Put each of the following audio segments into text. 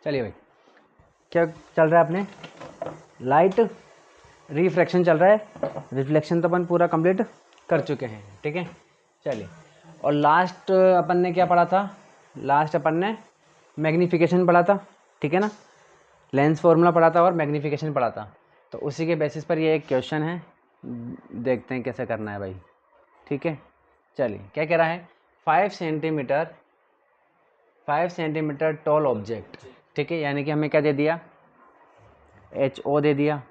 चलिए भाई, क्या चल रहा है अपने? लाइट रिफ्रैक्शन चल रहा है, रिफ्लेक्शन तो अपन पूरा कंप्लीट कर चुके हैं, ठीक है। चलिए, और लास्ट अपन ने क्या पढ़ा था? लास्ट अपन ने मैग्नीफिकेशन पढ़ा था, ठीक है ना। लेंस फॉर्मूला पढ़ा था और मैग्नीफिकेशन पढ़ा था। तो उसी के बेसिस पर ये एक क्वेश्चन है, देखते हैं कैसे करना है भाई, ठीक है। चलिए, क्या कह रहा है? 5 सेंटीमीटर टॉल ऑब्जेक्ट, ठीक है, यानी कि हमें क्या दे दिया? HO दे दिया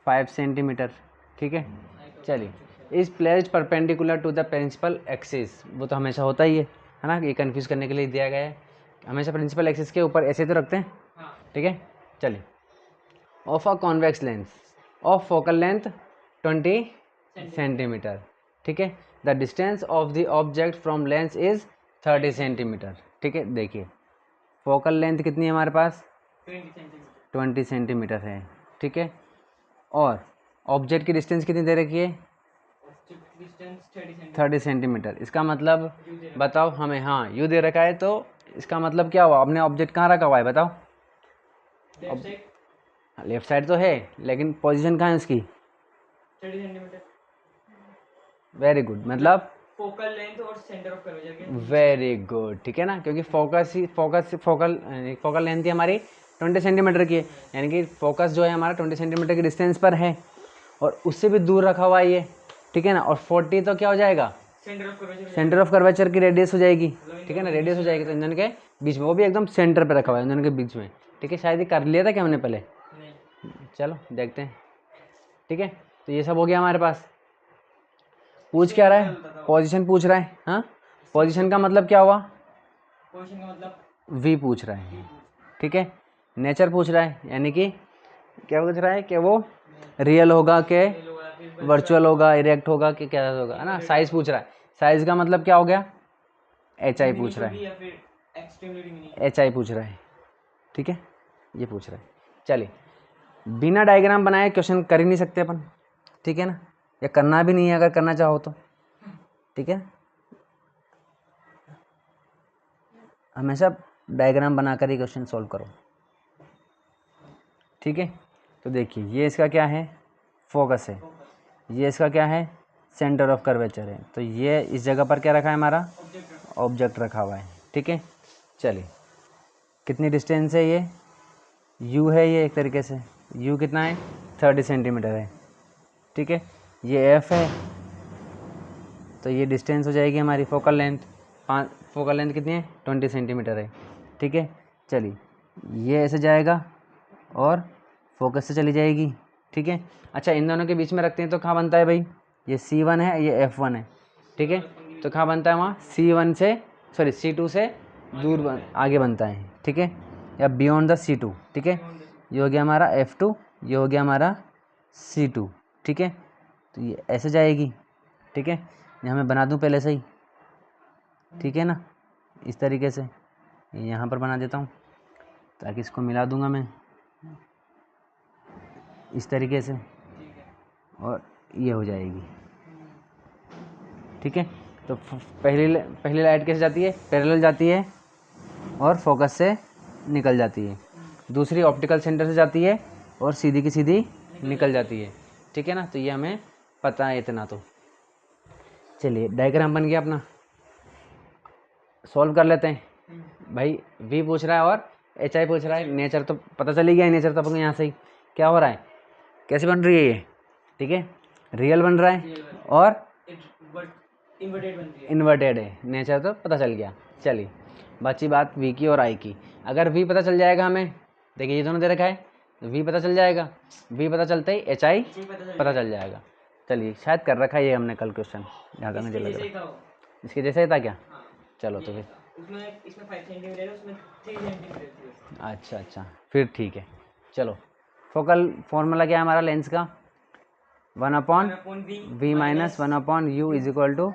5 सेंटीमीटर, ठीक है। चलिए, इस placed perpendicular to the principal axis, वो तो हमेशा होता ही है ना, ये कन्फ्यूज करने के लिए दिया गया है। हमेशा प्रिंसिपल एक्सिस के ऊपर ऐसे तो रखते हैं, ठीक है। चलिए, of a convex lens of focal length 20 centimetre, ठीक है। The distance of the object from lens is 30 centimetre, ठीक है। देखिए, फोकल लेंथ कितनी है हमारे पास? 20 सेंटीमीटर है, ठीक है। और ऑब्जेक्ट की डिस्टेंस कितनी दे रखी है? 30 सेंटीमीटर। इसका मतलब बताओ हमें। हाँ, यू दे रखा है, तो इसका मतलब क्या हुआ? आपने ऑब्जेक्ट कहाँ रखा हुआ है बताओ? लेफ्ट साइड तो है, लेकिन पोजीशन कहाँ है उसकी? 30 सेंटीमीटर। वेरी गुड, मतलब फोकल लेंथ और सेंटर ऑफ कर्वेचर के। वेरी गुड, ठीक है ना, क्योंकि फोकल लेंथ ही हमारी 20 सेंटीमीटर की है, यानी कि फोकस जो है हमारा 20 सेंटीमीटर की डिस्टेंस पर है, और उससे भी दूर रखा हुआ है ये, ठीक है ना। और 40 तो क्या हो जाएगा? सेंटर ऑफ कर्वेचर की रेडियस हो जाएगी, ठीक है ना, रेडियस हो जाएगी। तो इंजन के बीच में, वो भी एकदम सेंटर पे रखा हुआ है इंजन के बीच में, ठीक है। शायद ये कर लिया था क्या हमने पहले? चलो देखते हैं, ठीक है। तो ये सब हो गया हमारे पास। पूछ क्या रहा है? पोजीशन पूछ रहा है। हाँ, पोजीशन का मतलब क्या हुआ? पोजीशन का मतलब वी पूछ रहा है, ठीक है। नेचर पूछ रहा है, यानी कि क्या पूछ रहा है कि वो रियल होगा कि वर्चुअल होगा, इरेक्ट होगा कि क्या होगा, है ना। साइज पूछ रहा है, साइज का मतलब क्या हो गया? HI पूछ रहा है, HI पूछ रहा है, ठीक है, ये पूछ रहा है। चलिए, बिना डायग्राम बनाए क्वेश्चन कर ही नहीं सकते अपन, ठीक है ना, या करना भी नहीं है अगर करना चाहो तो, ठीक है। हमेशा डायग्राम बनाकर ही क्वेश्चन सॉल्व करो, ठीक है। तो देखिए, ये इसका क्या है? फोकस है। ये इसका क्या है? सेंटर ऑफ कर्वेचर है। तो ये इस जगह पर क्या रखा है हमारा? ऑब्जेक्ट रखा हुआ है, ठीक है। चलिए, कितनी डिस्टेंस है ये? U है ये एक तरीके से। U कितना है? 30 सेंटीमीटर है, ठीक है। ये F है, तो ये डिस्टेंस हो जाएगी हमारी फोकल लेंथ। फोकल लेंथ कितनी है? 20 सेंटीमीटर है, ठीक है। चलिए, ये ऐसे जाएगा और फोकस से चली जाएगी, ठीक है। अच्छा, इन दोनों के बीच में रखते हैं तो कहाँ बनता है भाई? ये C1 है, ये F1 है, ठीक है। तो कहाँ बनता है? वहाँ C2 से दूर आगे बनता है, ठीक है, या बियॉन्ड द C2, ठीक है। ये हो गया हमारा F2, ये हो गया हमारा C2, ठीक है। तो ये ऐसे जाएगी, ठीक है। यहाँ मैं बना दूँ पहले से ही, ठीक है ना, इस तरीके से यहाँ पर बना देता हूँ, ताकि इसको मिला दूँगा मैं इस तरीके से, और ये हो जाएगी, ठीक है। तो पहली लाइट कैसे जाती है? पैरेलल जाती है और फोकस से निकल जाती है। दूसरी ऑप्टिकल सेंटर से जाती है और सीधी की सीधी निकल जाती है, ठीक है ना। तो ये हमें पता है इतना। तो चलिए, डायग्राम बन गया अपना, सॉल्व कर लेते हैं भाई। V पूछ रहा है और HI पूछ रहा है। नेचर तो पता चली गया, नेचर तो अपन को यहाँ से ही क्या हो रहा है, कैसे बन रही है ये, ठीक है। रियल बन रहा है और इन्वर्टेड है, नेचर तो पता चल गया। चलिए, बची बात V की और I की। अगर V पता चल जाएगा हमें, देखिए ये दोनों दे रखा है, V पता चल जाएगा, V पता चलते ही HI पता चल जाएगा। चलिए, शायद कर रखा है ये हमने कल क्वेश्चन, यहाँ तक मुझे लग रहा है इसके जैसा ही था क्या? चलो, तो फिर इसमें 5 सेंटीमीटर है, उसमें 3 सेंटीमीटर थी। अच्छा, फिर ठीक है। चलो, फोकल फॉर्मूला क्या है हमारा लेंस का? 1/V minus 1/U is equal to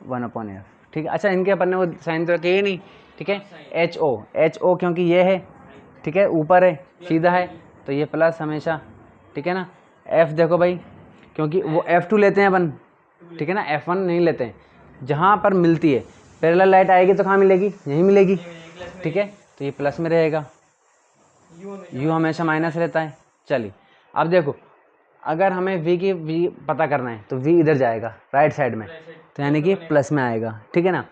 1/F, ठीक है। अच्छा, इनके अपन ने वो साइन तो रखे ही नहीं, ठीक है। HO क्योंकि ये है, ठीक है, ऊपर है, सीधा है, तो ये प्लस हमेशा, ठीक है ना। F देखो भाई, क्योंकि वो F2 लेते हैं अपन, ठीक है ना, F1 नहीं लेते हैं। जहाँ पर मिलती है पैरेलल लाइट आएगी तो कहाँ मिलेगी? यहीं मिलेगी, ठीक है। तो ये प्लस में रहेगा, यू हमेशा माइनस रहता है। चलिए अब देखो, अगर हमें v पता करना है तो v इधर जाएगा राइट साइड में, तो यानी कि प्लस में आएगा, ठीक है ना,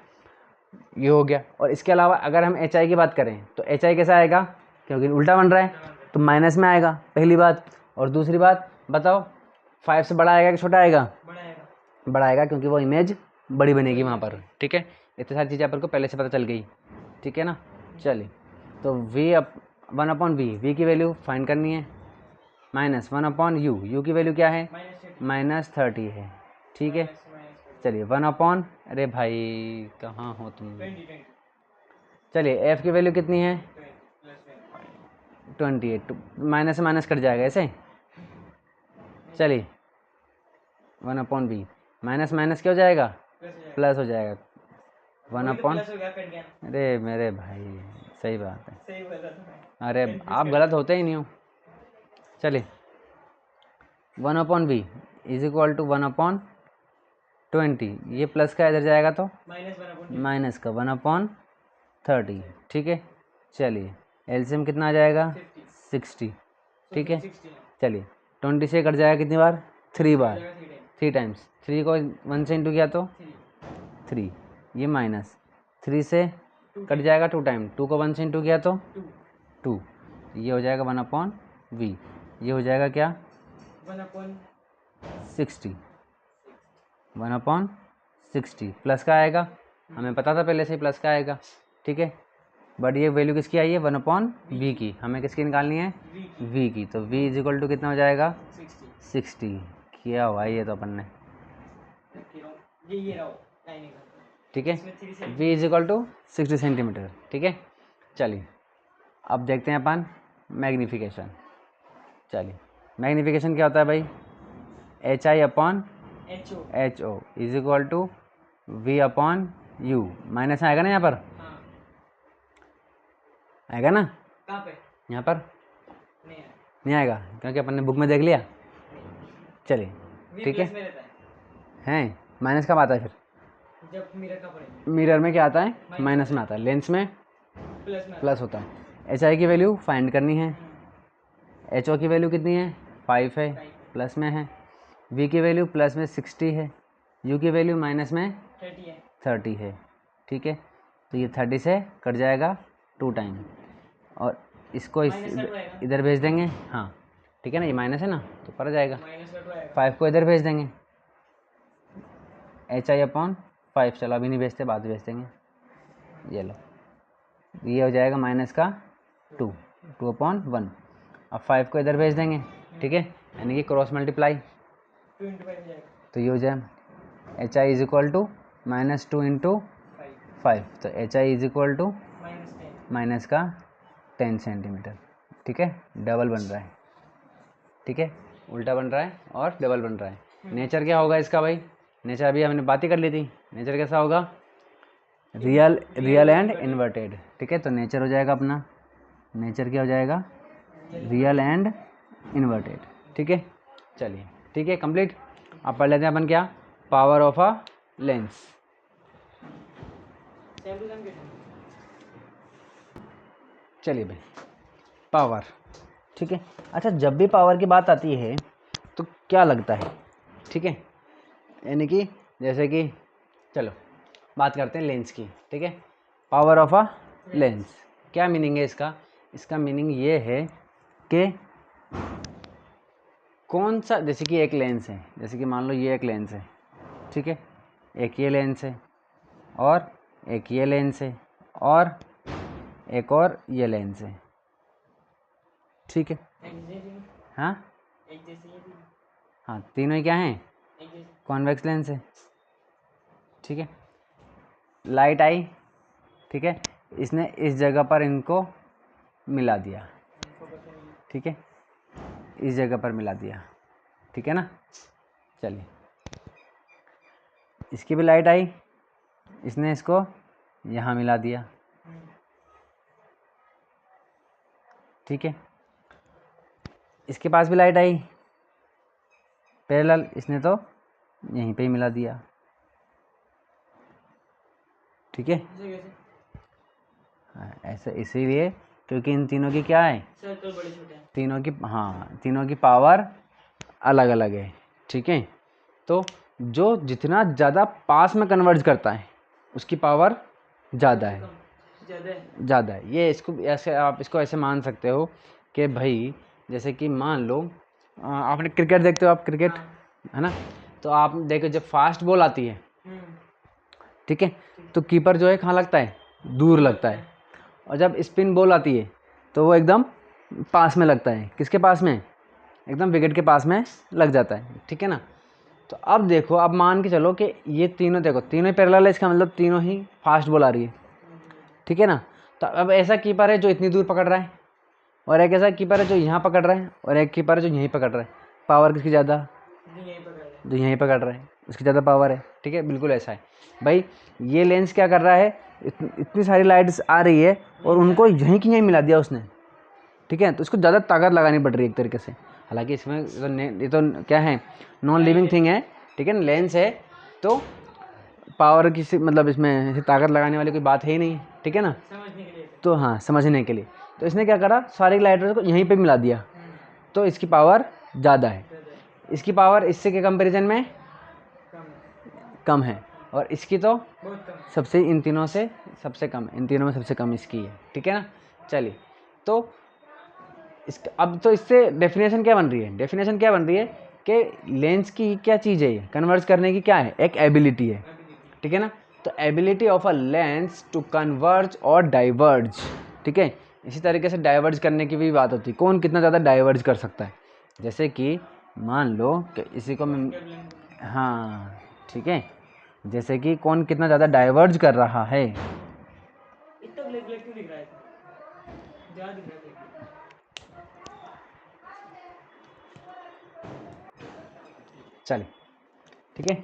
ये हो गया। और इसके अलावा अगर हम एच आई की बात करें तो एच आई कैसा आएगा, क्योंकि उल्टा बन रहा है तो माइनस में आएगा, पहली बात। और दूसरी बात बताओ, 5 से बड़ा आएगा कि छोटा आएगा, बड़ा आएगा, क्योंकि वो इमेज बड़ी बनेगी वहाँ पर, ठीक है। इतनी सारी चीज़ें अपन को पहले से पता चल गई, ठीक है ना। चलिए तो वन अपॉन वी की वैल्यू फाइंड करनी है, माइनस वन अपॉन यू की वैल्यू क्या है, -30 है, ठीक है। चलिए 1 अपॉन, अरे भाई कहाँ हो तुम, चलिए एफ की वैल्यू कितनी है 28, माइनस से माइनस कट जाएगा ऐसे। चलिए 1 अपॉन बी, माइनस माइनस क्या हो जाएगा, प्लस हो जाएगा, 1 अपॉन, अरे मेरे भाई सही बात है, अरे आप गलत होते ही नहीं हो। चलिए 1 upon B is equal to 1 upon 20, ये प्लस का इधर जाएगा तो माइनस का 1 अपॉन 30, ठीक है। चलिए एलसीएम कितना आ जाएगा 60, ठीक है। चलिए 20 से कट जाएगा कितनी बार, 3 बार, 3 टाइम्स, 3 को 1 से इंटू किया तो 3, ये माइनस 3 से कट जाएगा 2 टाइम, 2 को 1 से इंटू किया तो 2, ये हो जाएगा 1 अपॉन वी, ये हो जाएगा क्या 60, 1 अपॉन 60, प्लस का आएगा, हमें पता था पहले से ही प्लस का आएगा, ठीक है। बट ये वैल्यू किसकी आई है 1 अपॉन वी की, हमें किसकी निकालनी है वी की, तो v इज इक्वल टू कितना हो जाएगा 60, किया हुआ है ये तो अपन ने, ठीक है। v is equal to 60 centimetre, ठीक है। चलिए अब देखते हैं अपन मैग्नीफिकेशन। चलिए मैग्नीफिकेशन क्या होता है भाई, H I upon H O is equal to V upon U, minus आएगा ना यहाँ पर, आएगा ना यहाँ पर, नहीं आएगा क्योंकि अपन ने बुक में देख लिया। चलिए ठीक है, हैं माइनस कब आता है फिर, जब मिरर में क्या आता है माइनस में आता है, लेंस में प्लस होता है। एच आई की वैल्यू फाइंड करनी है, एच ओ की वैल्यू कितनी है 5 है, प्लस में है, वी की वैल्यू प्लस में 60 है, यू की वैल्यू माइनस में 30 है, ठीक है। तो ये 30 से कट जाएगा 2 टाइम, और इसको इधर भेज देंगे, हाँ ठीक है ना, ये माइनस है ना तो पर जाएगा, 5 को इधर भेज देंगे, एच आई अपॉन 5, चलो अभी नहीं भेजते बाद में भेज देंगे, ये लो, ये हो जाएगा माइनस का 2 अपॉन 1, अब 5 को इधर भेज देंगे, ठीक है, यानी कि क्रॉस मल्टीप्लाई, तो ये हो जाए H I is equal to -2 into 5, तो H I is equal to minus का 10 सेंटीमीटर, ठीक है। डबल बन रहा है, ठीक है, उल्टा बन रहा है और डबल बन रहा है। नेचर क्या होगा इसका भाई, नेचर अभी हमने बात ही कर ली थी, नेचर कैसा होगा रियल एंड इन्वर्टेड, ठीक है। तो नेचर हो जाएगा अपना, नेचर क्या हो जाएगा रियल एंड इन्वर्टेड, ठीक है। चलिए ठीक है कंप्लीट। अब पढ़ लेते हैं अपन क्या, पावर ऑफ अ लेंस। चलिए भाई पावर, ठीक है। अच्छा जब भी पावर की बात आती है तो क्या लगता है, ठीक है, यानी कि जैसे कि चलो बात करते हैं लेंस की, ठीक है। पावर ऑफ अ लेंस क्या मीनिंग है इसका, इसका मीनिंग ये है कि कौन सा, जैसे कि एक लेंस है, जैसे कि मान लो ये एक लेंस है, ठीक है, एक ये लेंस है और एक ये लेंस है और एक और ये लेंस है, ठीक है। हाँ हाँ तीनों ही क्या हैं, कॉन्वेक्स लेंस है, ठीक है। लाइट आई, ठीक है, इसने इस जगह पर इनको मिला दिया, ठीक है, इस जगह पर मिला दिया, ठीक है ना। चलिए इसकी भी लाइट आई, इसने इसको यहाँ मिला दिया, ठीक है। इसके पास भी लाइट आई पैरेलल, इसने तो यहीं पे ही मिला दिया, ठीक है। ऐसे इसीलिए क्योंकि इन तीनों की क्या है, सर्कल बड़े छोटे हैं। तीनों की, हाँ तीनों की पावर अलग अलग है, ठीक है। तो जो जितना ज़्यादा पास में कन्वर्ज करता है उसकी पावर ज़्यादा है, ज़्यादा है। ज़्यादा है। ये इसको ऐसे, आप इसको ऐसे मान सकते हो कि भाई जैसे कि मान लो आपने क्रिकेट देखते हो आप, क्रिकेट है ना, तो आप देखो जब फास्ट बॉल आती है, ठीक है, तो कीपर जो है कहाँ लगता है, दूर लगता है, और जब स्पिन बॉल आती है तो वो एकदम पास में लगता है, किसके पास में, एकदम विकेट के पास में लग जाता है, ठीक है ना। तो अब देखो, अब मान के चलो कि ये तीनों, देखो तीनों ही पैरेलल है, इसका मतलब तीनों ही फास्ट बॉल आ रही है, ठीक है ना। तो अब ऐसा कीपर है जो इतनी दूर पकड़ रहा है, और एक ऐसा कीपर है जो यहाँ पकड़ रहा है, और एक कीपर है जो यहीं पकड़ रहा है। पावर किसकी ज़्यादा, जो यहीं पकड़ रहा है उसकी ज़्यादा पावर है, ठीक है, बिल्कुल ऐसा है भाई। ये लेंस क्या कर रहा है, इतनी सारी लाइट्स आ रही है और उनको यहीं की यहीं मिला दिया उसने, ठीक है, तो इसको ज़्यादा ताकत लगानी पड़ रही है एक तरीके से। हालांकि इसमें ये तो क्या है, नॉन लिविंग थिंग है, ठीक है ना, लेंस है, तो पावर की मतलब इसमें ऐसी ताकत लगाने वाली कोई बात है ही नहीं, ठीक है ना। समझने के लिए। तो हाँ, समझने के लिए, तो इसने क्या करा, सारी लाइटर्स को यहीं पे मिला दिया, तो इसकी पावर ज़्यादा है, इसकी पावर इससे के कंपैरिजन में कम है, और इसकी तो बहुत कम। सबसे, इन तीनों से सबसे कम है, इन तीनों में सबसे कम इसकी है, ठीक है ना। चलिए, तो इसका अब तो इससे डेफिनेशन क्या बन रही है, डेफिनेशन क्या बन रही है कि लेंस की क्या चीज़ है, ये कन्वर्ज करने की क्या है, एक एबिलिटी है, ठीक है ना। तो ability of a lens to converge और डाइवर्ज, ठीक है। इसी तरीके से डाइवर्ज करने की भी बात होती है, कौन कितना ज़्यादा डाइवर्ज कर सकता है। जैसे कि मान लो कि इसी को मैं, हाँ ठीक है, जैसे कि कौन कितना ज़्यादा डाइवर्ज कर रहा है। इतना ब्लैक ब्लैक क्यों दिख रहा है, ज़्यादा दिख रहा है। चलिए, ठीक है,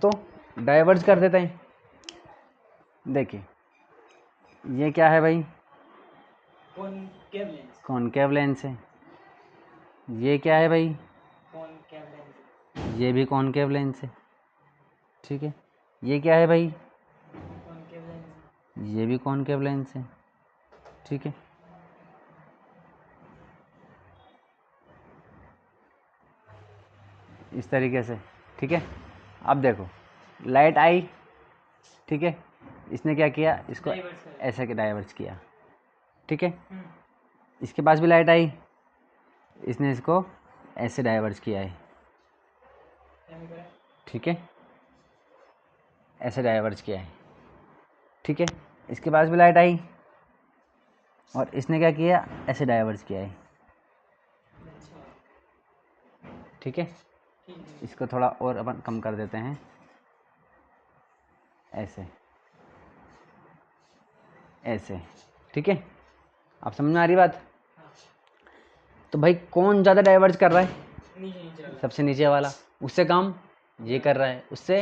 तो डाइवर्ज कर देते हैं। देखिए ये क्या है भाई, कॉनकेव लेंस। कॉनकेव लेंस है। ये क्या है भाई, कॉनकेव लेंस। ये भी कॉनकेव लेंस है, ठीक है। ये क्या है भाई, कॉनकेव लेंस। ये भी कॉनकेव लेंस है, ठीक है। इस तरीके से, ठीक है। अब देखो लाइट आई, ठीक है, इसने क्या किया, इसको Diverge कर। ऐसे के डाइवर्ज किया, ठीक है। इसके पास भी लाइट आई, इसने इसको ऐसे डाइवर्ज किया है, ठीक है, ऐसे डाइवर्ज किया है, ठीक है। इसके पास भी लाइट आई और इसने क्या किया, ऐसे डाइवर्ज किया है, ठीक है। इसको थोड़ा और अपन कम कर देते हैं, ऐसे ऐसे, ठीक है। आप समझ में आ रही बात। तो भाई कौन ज़्यादा डाइवर्ज कर रहा है, नीचे वाला। सबसे नीचे वाला, उससे कम ये कर रहा है, उससे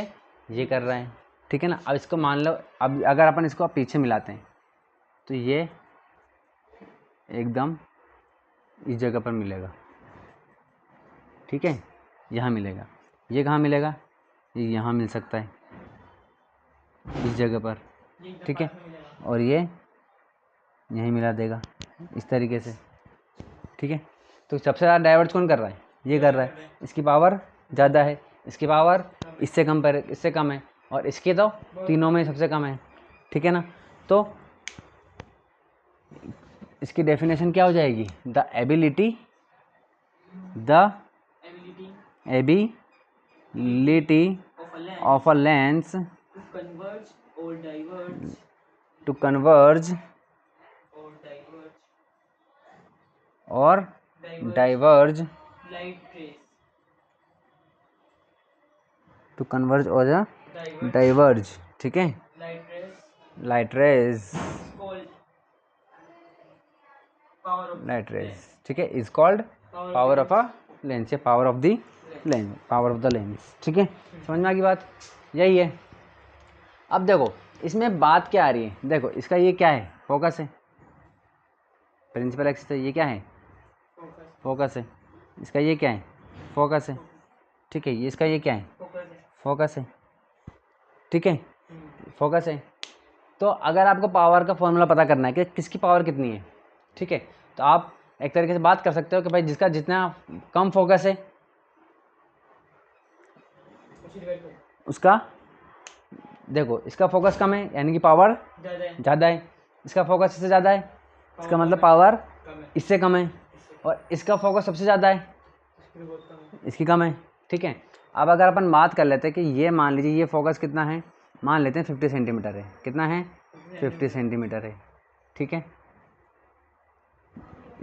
ये कर रहा है, ठीक है ना। अब इसको मान लो, अब अगर अपन इसको पीछे मिलाते हैं तो ये एकदम इस जगह पर मिलेगा, ठीक है, यहाँ मिलेगा। ये कहाँ मिलेगा, ये यहाँ मिल सकता है, इस जगह पर, ठीक है, और ये यहीं मिला देगा इस तरीके से, ठीक है। तो सबसे ज़्यादा डाइवर्ज कौन कर रहा है, ये कर रहा है, इसकी पावर ज़्यादा है, इसकी पावर इससे कम है, और इसकी तो तीनों में सबसे कम है, ठीक है ना। तो इसकी डेफिनेशन क्या हो जाएगी, the ability of a lens to converge और डाइवर्ज टू कन्वर्ज और डाइवर्ज, ठीक है, लाइट रेज, ठीक है, is called power of a lens, या power of the lens, power of the lens, ठीक है। समझ में आ गई बात, यही है। अब देखो इसमें बात क्या आ रही है, देखो इसका ये क्या है, फोकस है, प्रिंसिपल एक्सिस है, ये क्या है, फोकस है। इसका ये क्या है, फोकस है, ठीक है। ये इसका ये क्या है, फोकस है, ठीक है, फोकस है। तो अगर आपको पावर का फॉर्मूला पता करना है कि किसकी पावर कितनी है, ठीक है, तो आप एक तरीके से बात कर सकते हो कि भाई जिसका जितना कम फोकस है उसका, देखो इसका फोकस कम है यानी कि पावर ज़्यादा है, इसका फोकस इससे ज़्यादा है इसका मतलब पावर इससे कम है, और इसका फोकस सबसे ज़्यादा है इसकी कम है, ठीक है। अब अगर अपन बात कर लेते हैं कि ये मान लीजिए ये फोकस कितना है, मान लेते हैं 50 सेंटीमीटर है, कितना है 50 सेंटीमीटर है, ठीक है।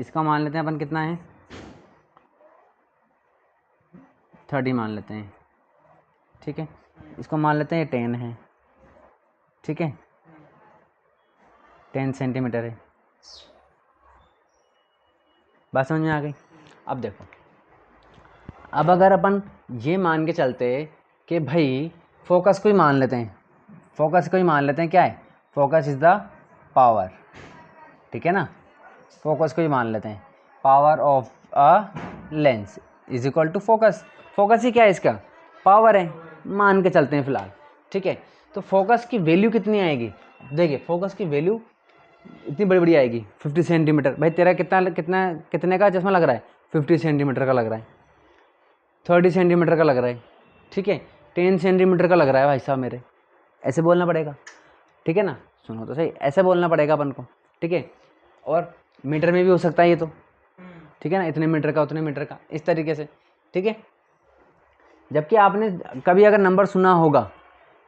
इसका मान लेते हैं अपन कितना है 30 मान लेते हैं, ठीक है। इसको मान लेते हैं 10 है, ठीक है, 10 सेंटीमीटर है। बात समझ में आ गई। अब देखो, अब अगर अपन ये मान के चलते कि भाई फोकस को ही मान लेते हैं, फोकस को ही मान लेते हैं, क्या है फोकस इज़ द पावर, ठीक है ना, फोकस को ही मान लेते हैं, power of a lens is equal to focus, focus ही क्या है इसका पावर है, मान के चलते हैं फिलहाल, ठीक है। तो फोकस की वैल्यू कितनी आएगी, देखिए फोकस की वैल्यू इतनी बड़ी बड़ी आएगी 50 सेंटीमीटर। भाई तेरा कितना कितना कितने का चश्मा लग रहा है 50 सेंटीमीटर का लग रहा है, 30 सेंटीमीटर का लग रहा है, ठीक है, 10 सेंटीमीटर का लग रहा है भाई साहब मेरे, ऐसे बोलना पड़ेगा, ठीक है ना, सुनो तो सही, ऐसे बोलना पड़ेगा अपन को, ठीक है। और मीटर में भी हो सकता है ये तो, ठीक है ना, इतने मीटर का उतने मीटर का, इस तरीके से, ठीक है। जबकि आपने कभी अगर नंबर सुना होगा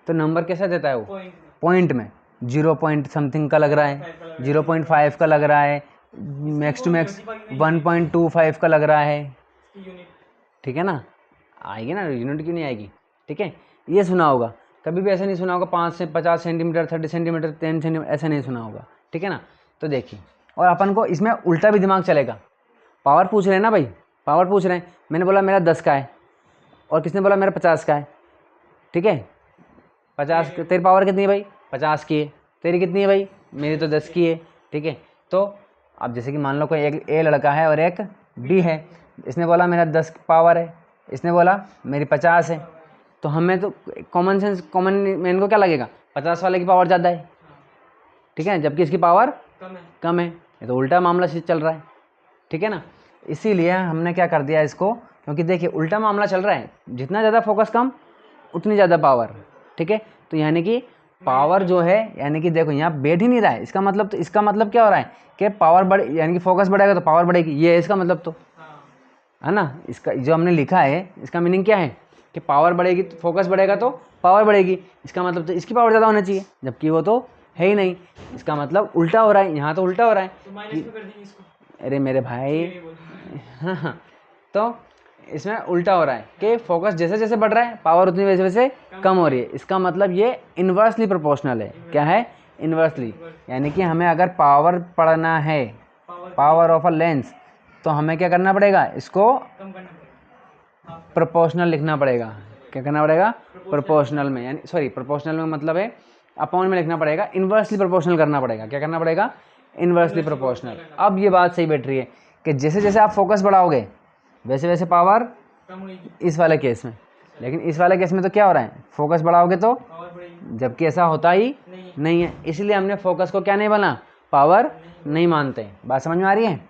तो नंबर कैसा देता है वो पॉइंट में, 0 पॉइंट समथिंग का लग रहा है, 0.5 का लग रहा है, मैक्स टू मैक्स 1.25 का लग रहा है, ठीक है ना, आएगी ना यूनिट, क्यों नहीं आएगी, ठीक है। ये सुना होगा, कभी भी ऐसा नहीं सुना होगा 5 से 50 सेंटीमीटर 30 सेंटीमीटर 10 सेंटीमीटर, ऐसा नहीं सुना होगा, ठीक है ना। तो देखिए, और अपन को इसमें उल्टा भी दिमाग चलेगा, पावर पूछ रहे हैं ना भाई, पावर पूछ रहे हैं, मैंने बोला मेरा 10 का है और किसने बोला मेरा 50 का है, ठीक है, 50, तेरी पावर कितनी है भाई 50 की है, तेरी कितनी है भाई मेरी तो 10 की है, ठीक है। तो अब जैसे कि मान लो कोई एक ए लड़का है और एक बी है, इसने बोला मेरा 10 पावर है, इसने बोला मेरी 50 है, तो हमें तो कॉमन सेंस, कॉमन मैन को क्या लगेगा 50 वाले की पावर ज़्यादा है, ठीक है, जबकि इसकी पावर कम है, ये तो उल्टा मामला से चल रहा है, ठीक है ना। इसीलिए हमने क्या कर दिया इसको, क्योंकि देखिए उल्टा मामला चल रहा है, जितना ज़्यादा फोकस कम उतनी ज़्यादा पावर, ठीक है। तो यानी कि पावर जो है, यानी कि देखो यहाँ बैठ ही नहीं रहा है, इसका मतलब, तो इसका मतलब क्या हो रहा है कि पावर बढ़े, यानी कि फोकस बढ़ेगा तो पावर बढ़ेगी, ये है इसका मतलब, तो है ना, इसका जो हमने लिखा है इसका मीनिंग क्या है कि पावर बढ़ेगी तो फोकस बढ़ेगा तो पावर बढ़ेगी, इसका मतलब तो इसकी पावर ज़्यादा होना चाहिए, जबकि वो तो है ही नहीं, इसका मतलब उल्टा हो रहा है, यहाँ तो उल्टा हो रहा है अरे मेरे भाई हाँ, तो इसमें उल्टा हो रहा है कि फोकस जैसे जैसे बढ़ रहा है पावर उतनी वैसे वैसे कम हो रही है, इसका मतलब ये इन्वर्सली प्रोपोर्शनल है, क्या है इन्वर्सली, यानी कि हमें अगर पावर पढ़ना है, पावर ऑफ अ लेंस, तो हमें क्या करना पड़ेगा, इसको प्रोपोर्शनल लिखना पड़ेगा, क्या करना पड़ेगा प्रोपोर्शनल में, यानी सॉरी प्रोपोर्शनल में मतलब है अपॉन में लिखना पड़ेगा, इन्वर्सली प्रोपोर्शनल करना पड़ेगा, क्या करना पड़ेगा इन्वर्सली प्रोपोर्शनल। अब ये बात सही बैठ रही है कि जैसे जैसे आप फोकस बढ़ाओगे वैसे वैसे पावर इस वाले केस में, लेकिन इस वाले केस में तो क्या हो रहा है फोकस बढ़ाओगे तो, जबकि ऐसा होता ही नहीं है, इसलिए हमने फोकस को क्या नहीं बना पावर नहीं मानते, बात समझ में आ रही है,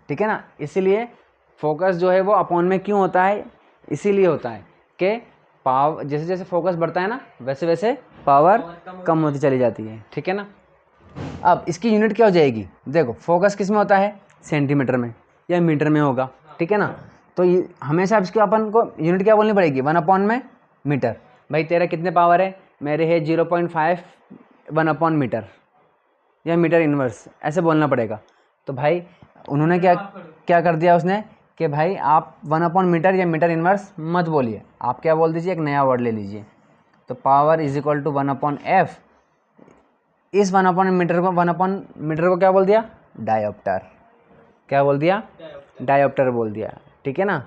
ठीक है ना। इसीलिए फोकस जो है वो अपॉन में क्यों होता है, इसीलिए होता है कि पावर जैसे जैसे फोकस बढ़ता है ना वैसे वैसे पावर कम होती चली जाती है, ठीक है ना। अब इसकी यूनिट क्या हो जाएगी, देखो फोकस किस में होता है सेंटीमीटर में या मीटर में होगा, ठीक है ना। तो ये हमेशा इसके अपन को यूनिट क्या बोलनी पड़ेगी 1 में मीटर। भाई तेरा कितने पावर है, मेरे है 0.5 1 मीटर या मीटर इन्वर्स, ऐसे बोलना पड़ेगा। तो भाई उन्होंने क्या क्या कर दिया उसने कि भाई आप 1 मीटर या मीटर इन्वर्स मत बोलिए, आप क्या बोल दीजिए एक नया वर्ड ले लीजिए, तो power is equal to 1/f, इस 1 मीटर को 1 मीटर को क्या बोल दिया डायोप्टर, क्या बोल दिया डायोप्टर बोल दिया, ठीक है ना,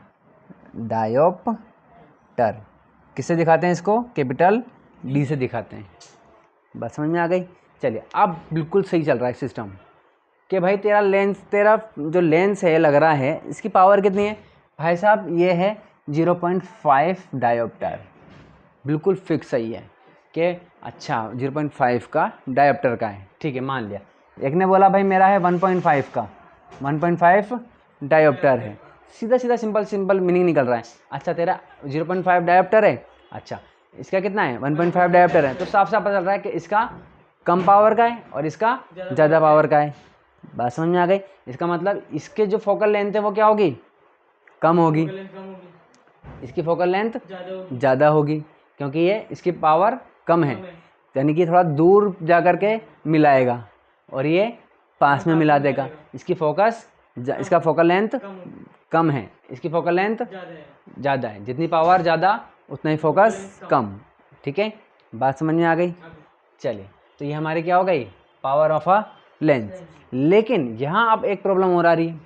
डायोप्टर। किससे दिखाते हैं इसको, कैपिटल डी से दिखाते हैं, बस समझ में आ गई। चलिए अब बिल्कुल सही चल रहा है सिस्टम कि भाई तेरा लेंस, तेरा जो लेंस है लग रहा है इसकी पावर कितनी है भाई साहब, ये है 0.5 डायोप्टर, बिल्कुल फिक्स सही है कि अच्छा 0.5 का डायोप्टर का है, ठीक है मान लिया। एक ने बोला भाई मेरा है 1.5 का, 1.5 डायोप्टर है, सीधा सीधा सिंपल सिंपल मीनिंग निकल रहा है। अच्छा तेरा 0.5 डायोप्टर है, अच्छा इसका कितना है 1.5 डायोप्टर है, तो साफ साफ पता चल रहा है कि इसका कम पावर का है और इसका ज़्यादा पावर का है। बात समझ में आ गई? इसका मतलब इसके जो फोकल लेंथ है वो क्या होगी, कम होगी, फोकल लेंथ कम होगी, इसकी फोकल लेंथ ज़्यादा होगी, ज़्यादा होगी, क्योंकि ये इसकी पावर कम है, कम है, यानी कि थोड़ा दूर जा कर के मिलाएगा और ये पास में मिला देगा। इसकी फोकस इसका फोकल लेंथ कम होगी, कम है, इसकी फोकल लेंथ ज़्यादा है, ज़्यादा है, जितनी पावर ज़्यादा उतना ही फोकस कम। ठीक है, बात समझ में आ गई? आगे। चलिए, तो ये हमारी क्या हो गई, पावर ऑफ अ लेंस। लेकिन यहाँ अब एक प्रॉब्लम और आ रही है।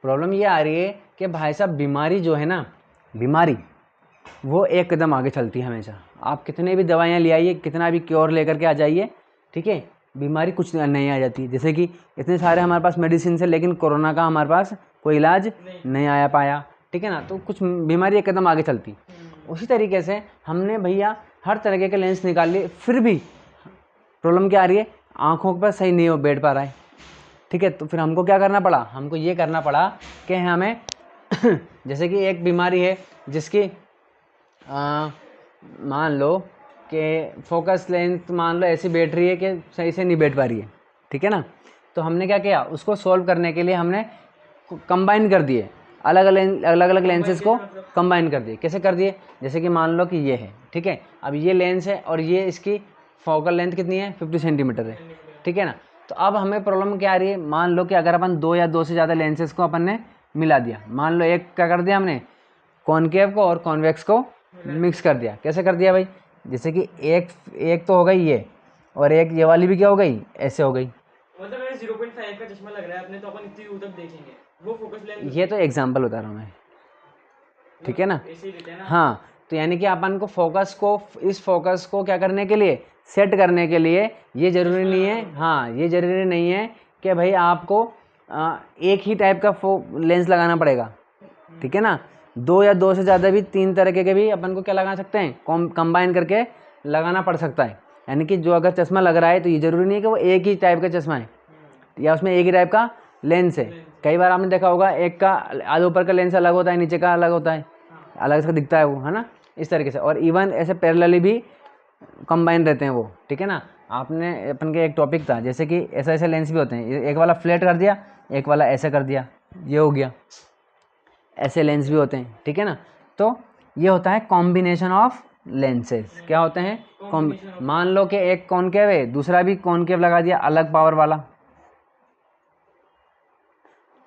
प्रॉब्लम ये आ रही है कि भाई साहब बीमारी जो है ना, बीमारी वो एक कदम आगे चलती है हमेशा। आप कितने भी दवाइयाँ ले आइए, कितना भी क्योर लेकर के आ जाइए, ठीक है, बीमारी कुछ नहीं आ जाती। जैसे कि इतने सारे हमारे पास मेडिसिन है, लेकिन कोरोना का हमारे पास कोई इलाज नहीं आया पाया, ठीक है ना, तो कुछ बीमारी एक कदम आगे चलती। उसी तरीके से हमने भैया हर तरीके के लेंस निकाल लिए, फिर भी प्रॉब्लम क्या आ रही है, आँखों पर सही नहीं हो बैठ पा रहा है, ठीक है। तो फिर हमको क्या करना पड़ा, हमको ये करना पड़ा कि हमें जैसे कि एक बीमारी है जिसकी मान लो कि फोकस लेंथ मान लो ऐसी बैठ रही है कि सही से नहीं बैठ पा रही है, ठीक है ना। तो हमने क्या किया, उसको सॉल्व करने के लिए हमने कंबाइन कर दिए, अलग अलग लेंसेज को कंबाइन कर दिए। कैसे कर दिए, जैसे कि मान लो कि ये है, ठीक है, अब ये लेंस है और ये इसकी फोकल लेंथ कितनी है 50 सेंटीमीटर है, ठीक है ना। तो अब हमें प्रॉब्लम क्या आ रही है, मान लो कि अगर अपन 2 या 2 से ज़्यादा लेंसेज को अपन ने मिला दिया, मान लो एक क्या कर दिया हमने, कॉनकेव को और कॉन्वेक्स को मिक्स कर दिया। कैसे कर दिया भाई, जैसे कि एक तो हो गई ये, और एक ये वाली भी क्या हो गई, ऐसे हो गई। मतलब अगर 0.5 का चश्मा लग रहा है अपने, तो अपन इतनी दूर तक देखेंगे, वो फोकस लेंथ ये तो एग्जाम्पल बता रहा हूँ मैं, ठीक है ना। ऐसे ही देते हैं ना। हाँ, तो यानी कि अपन को इस फोकस को क्या करने के लिए, सेट करने के लिए, ये ज़रूरी नहीं है, हाँ ये ज़रूरी नहीं है कि भाई आपको एक ही टाइप का लेंस लगाना पड़ेगा, ठीक है ना। 2 या 2 से ज़्यादा भी, 3 तरीके के भी अपन को क्या लगा सकते हैं, कंबाइन करके लगाना पड़ सकता है। यानी कि जो अगर चश्मा लग रहा है तो ये ज़रूरी नहीं है कि वो एक ही टाइप का चश्मा है या उसमें एक ही टाइप का लेंस है। कई बार आपने देखा होगा एक का आधे ऊपर का लेंस अलग होता है, नीचे का अलग होता है, अलग से दिखता है वो, है ना, इस तरीके से। और इवन ऐसे पैरेलली भी कंबाइन रहते हैं वो, ठीक है ना। आपने अपन के एक टॉपिक था, जैसे कि ऐसे ऐसे लेंस भी होते हैं, एक वाला फ्लैट कर दिया, एक वाला ऐसे कर दिया, ये हो गया, ऐसे लेंस भी होते हैं, ठीक है ना। तो ये होता है कॉम्बिनेशन ऑफ लेंसेज। क्या होते हैं, मान लो कि एक कॉनकेव है, दूसरा भी कॉनकेव लगा दिया अलग पावर वाला,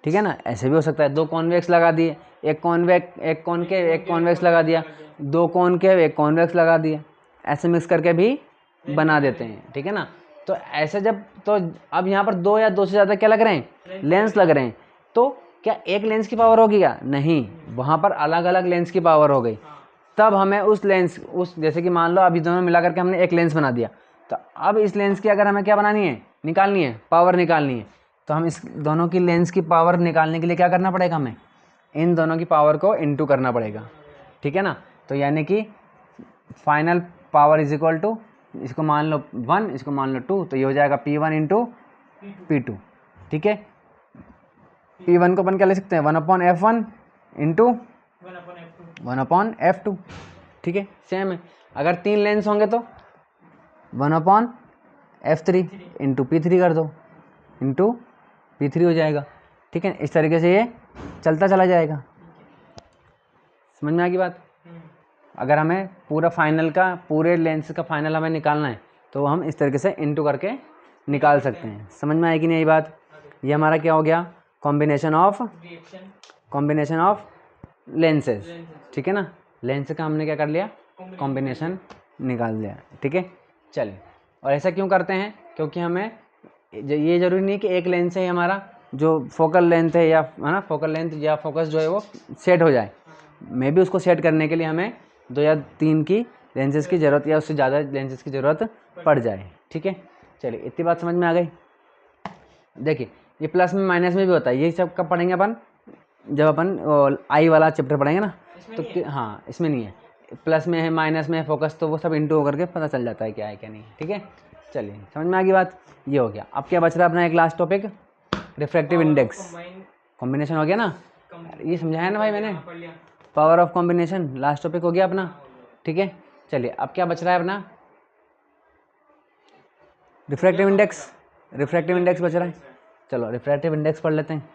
ठीक है ना। ऐसे भी हो सकता है, 2 कॉन्वेक्स लगा दिए, एक कॉनकेव एक कॉन्वेक्स लगा दिया, 2 कॉनकेव एक कॉन्वेक्स लगा दिया, ऐसे मिक्स करके भी बना देते हैं, ठीक है ना। तो ऐसे जब, तो अब यहाँ पर 2 या 2 से ज़्यादा क्या लग रहे हैं, लेंस लग रहे हैं, तो क्या एक लेंस की पावर होगी क्या, नहीं, वहाँ पर अलग अलग लेंस की पावर हो गई। तब हमें जैसे कि मान लो अभी दोनों मिला करके हमने एक लेंस बना दिया, तो अब इस लेंस की अगर हमें क्या बनानी है, निकालनी है, पावर निकालनी है, तो हम इस दोनों की लेंस की पावर निकालने के लिए क्या करना पड़ेगा, हमें इन दोनों की पावर को इनटू करना पड़ेगा, ठीक है ना। तो यानी कि final power is equal to, इसको मान लो 1, इसको मान लो 2, तो ये हो जाएगा P1 इंटू P2, ठीक है। P1 को अपन क्या ले सकते हैं, 1/F1 इंटू 1/F2, ठीक है। सेम है, अगर 3 लेंस होंगे तो 1/F3 इंटू P3 कर दो, इंटू P3 हो जाएगा, ठीक है। इस तरीके से ये चलता चला जाएगा। समझ में आ गई बात। अगर हमें पूरा फाइनल का, पूरे लेंस का फाइनल हमें निकालना है, तो हम इस तरीके से इंटू करके निकाल सकते हैं। समझ में आएगी नहीं ये बात। ये हमारा क्या हो गया, कॉम्बिनेशन ऑफ लेंसेज, ठीक है ना। लेंस का हमने क्या कर लिया, कॉम्बिनेशन निकाल लिया, ठीक है। चलिए, और ऐसा क्यों करते हैं, क्योंकि हमें ये ज़रूरी नहीं कि एक लेंस है हमारा जो फोकल लेंथ है, या है ना, फोकल लेंथ या फोकस जो है वो सेट हो जाए। मे भी उसको सेट करने के लिए हमें 2 या 3 की लेंसेज की ज़रूरत, या उससे ज़्यादा लेंसेज की ज़रूरत पड़ जाए, ठीक है। चलिए, इतनी बात समझ में आ गई। देखिए, ये प्लस में माइनस में भी होता है, ये सब कब पढ़ेंगे अपन, जब अपन आई वाला चैप्टर पढ़ेंगे ना, तो हाँ इसमें नहीं है। प्लस में है माइनस में है फोकस, तो वो सब इंटू होकर के पता चल जाता है क्या है क्या नहीं, ठीक है। चलिए समझ में आ गई बात, ये हो गया। अब क्या बच रहा है अपना एक last topic, refractive index. Combination हो गया ना, ये समझाया ना भाई मैंने, power of combination last topic हो गया अपना, ठीक है। चलिए अब क्या बच रहा है अपना, रिफ्रैक्टिव इंडेक्स। रिफ्रैक्टिव इंडेक्स बच रहा है, चलो रिफ्रैक्टिव इंडेक्स पढ़ लेते हैं।